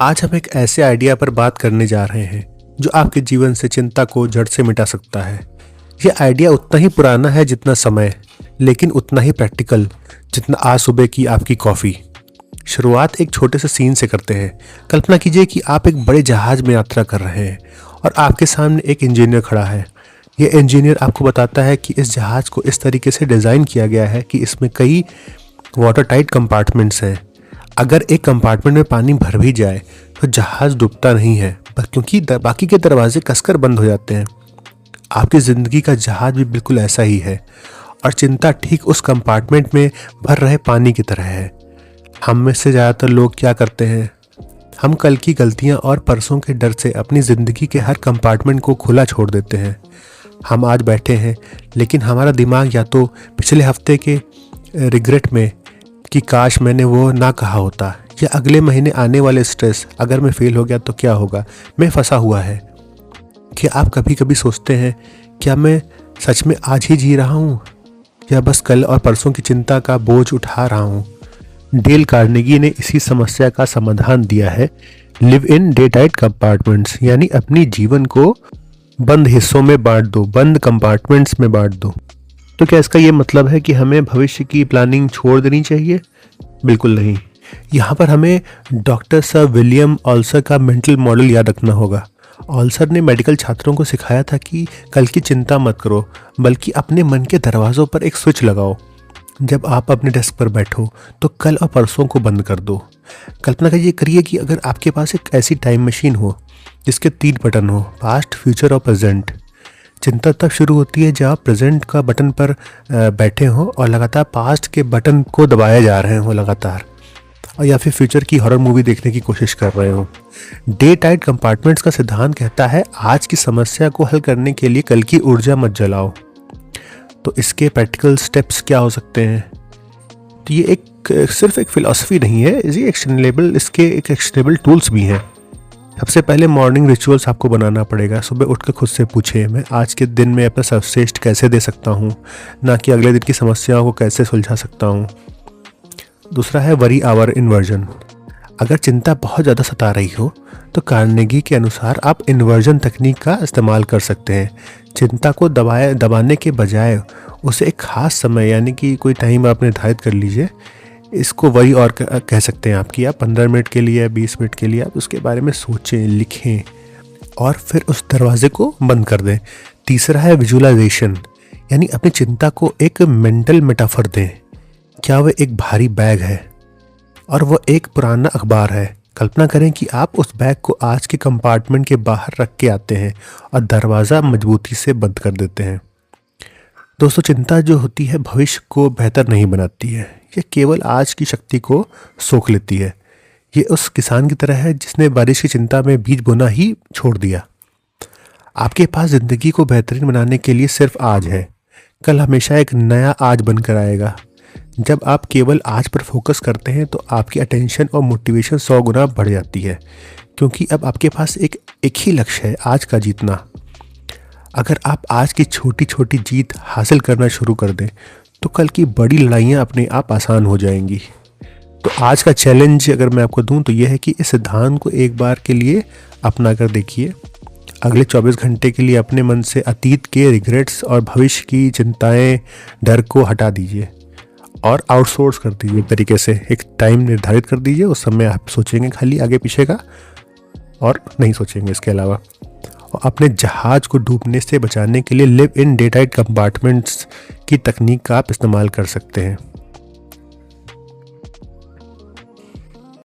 आज हम एक ऐसे आइडिया पर बात करने जा रहे हैं जो आपके जीवन से चिंता को जड़ से मिटा सकता है। यह आइडिया उतना ही पुराना है जितना समय, लेकिन उतना ही प्रैक्टिकल जितना आज सुबह की आपकी कॉफ़ी। शुरुआत एक छोटे से सीन से करते हैं। कल्पना कीजिए कि आप एक बड़े जहाज में यात्रा कर रहे हैं और आपके सामने एक इंजीनियर खड़ा है। यह इंजीनियर आपको बताता है कि इस जहाज़ को इस तरीके से डिज़ाइन किया गया है कि इसमें कई वाटर टाइट कंपार्टमेंट्स हैं। अगर एक कंपार्टमेंट में पानी भर भी जाए तो जहाज़ डूबता नहीं है, क्योंकि बाकी के दरवाजे कसकर बंद हो जाते हैं। आपकी ज़िंदगी का जहाज़ भी बिल्कुल ऐसा ही है और चिंता ठीक उस कंपार्टमेंट में भर रहे पानी की तरह है। हम में से ज़्यादातर लोग क्या करते हैं? हम कल की गलतियां और परसों के डर से अपनी ज़िंदगी के हर कंपार्टमेंट को खुला छोड़ देते हैं। हम आज बैठे हैं, लेकिन हमारा दिमाग या तो पिछले हफ्ते के रिग्रेट में कि काश मैंने वो ना कहा होता, या अगले महीने आने वाले स्ट्रेस, अगर मैं फेल हो गया तो क्या होगा, मैं फंसा हुआ है। क्या आप कभी कभी सोचते हैं, क्या मैं सच में आज ही जी रहा हूँ या बस कल और परसों की चिंता का बोझ उठा रहा हूँ? डेल कार्नेगी ने इसी समस्या का समाधान दिया है। Live in day tight compartments, यानी अपनी जीवन को बंद हिस्सों में बांट दो, बंद कंपार्टमेंट्स में बांट दो। तो क्या इसका ये मतलब है कि हमें भविष्य की प्लानिंग छोड़ देनी चाहिए? बिल्कुल नहीं। यहाँ पर हमें डॉक्टर सर विलियम ऑल्सर का मेंटल मॉडल याद रखना होगा। ऑल्सर ने मेडिकल छात्रों को सिखाया था कि कल की चिंता मत करो, बल्कि अपने मन के दरवाज़ों पर एक स्विच लगाओ। जब आप अपने डेस्क पर बैठो तो कल और परसों को बंद कर दो। कल्पना करिए कि अगर आपके पास एक ऐसी टाइम मशीन हो जिसके 3 बटन हो, पास्ट, फ्यूचर और प्रेजेंट। चिंता तब शुरू होती है जब आप प्रेजेंट का बटन पर बैठे हो और लगातार पास्ट के बटन को दबाए जा रहे हो लगातार, और या फिर फ्यूचर की हॉरर मूवी देखने की कोशिश कर रहे हो। डे टाइट कंपार्टमेंट्स का सिद्धांत कहता है आज की समस्या को हल करने के लिए कल की ऊर्जा मत जलाओ। तो इसके प्रैक्टिकल स्टेप्स क्या हो सकते हैं? तो ये सिर्फ एक फिलॉसफी नहीं है, इसके एक एक्शनेबल टूल्स भी हैं। सबसे पहले मॉर्निंग रिचुअल्स आपको बनाना पड़ेगा। सुबह उठकर खुद से पूछें, मैं आज के दिन में अपना सर्वश्रेष्ठ कैसे दे सकता हूँ, ना कि अगले दिन की समस्याओं को कैसे सुलझा सकता हूँ। दूसरा है वरी आवर इन्वर्जन। अगर चिंता बहुत ज़्यादा सता रही हो तो कार्नेगी के अनुसार आप इन्वर्जन तकनीक का इस्तेमाल कर सकते हैं। चिंता को दबाने के बजाय उसे एक ख़ास समय, यानी कि कोई टाइम आप निर्धारित कर लीजिए। इसको वरी और कह सकते हैं आपकी। आप 15 मिनट के लिए या 20 मिनट के लिए आप उसके बारे में सोचें, लिखें और फिर उस दरवाजे को बंद कर दें। तीसरा है विजुअलाइजेशन, यानी अपनी चिंता को एक मेंटल मेटाफर दें। क्या वह एक भारी बैग है और वह एक पुराना अखबार है? कल्पना करें कि आप उस बैग को आज के कंपार्टमेंट के बाहर रख के आते हैं और दरवाज़ा मजबूती से बंद कर देते हैं। दोस्तों, चिंता जो होती है भविष्य को बेहतर नहीं बनाती है, यह केवल आज की शक्ति को सोख लेती है। ये उस किसान की तरह है जिसने बारिश की चिंता में बीज बोना ही छोड़ दिया। आपके पास ज़िंदगी को बेहतरीन बनाने के लिए सिर्फ आज है। कल हमेशा एक नया आज बनकर आएगा। जब आप केवल आज पर फोकस करते हैं तो आपकी अटेंशन और मोटिवेशन 100 गुना बढ़ जाती है, क्योंकि अब आपके पास एक ही लक्ष्य है, आज का जीतना। अगर आप आज की छोटी छोटी जीत हासिल करना शुरू कर दें तो कल की बड़ी लड़ाइयाँ अपने आप आसान हो जाएंगी। तो आज का चैलेंज अगर मैं आपको दूं तो यह है कि इस सिद्धांत को एक बार के लिए अपना कर देखिए। अगले 24 घंटे के लिए अपने मन से अतीत के रिग्रेट्स और भविष्य की चिंताएं, डर को हटा दीजिए और आउटसोर्स कर दीजिए। एक तरीके से एक टाइम निर्धारित कर दीजिए। उस समय आप सोचेंगे खाली आगे पीछे का और नहीं सोचेंगे इसके अलावा। और अपने जहाज़ को डूबने से बचाने के लिए live in day tight compartments की तकनीक का आप इस्तेमाल कर सकते हैं।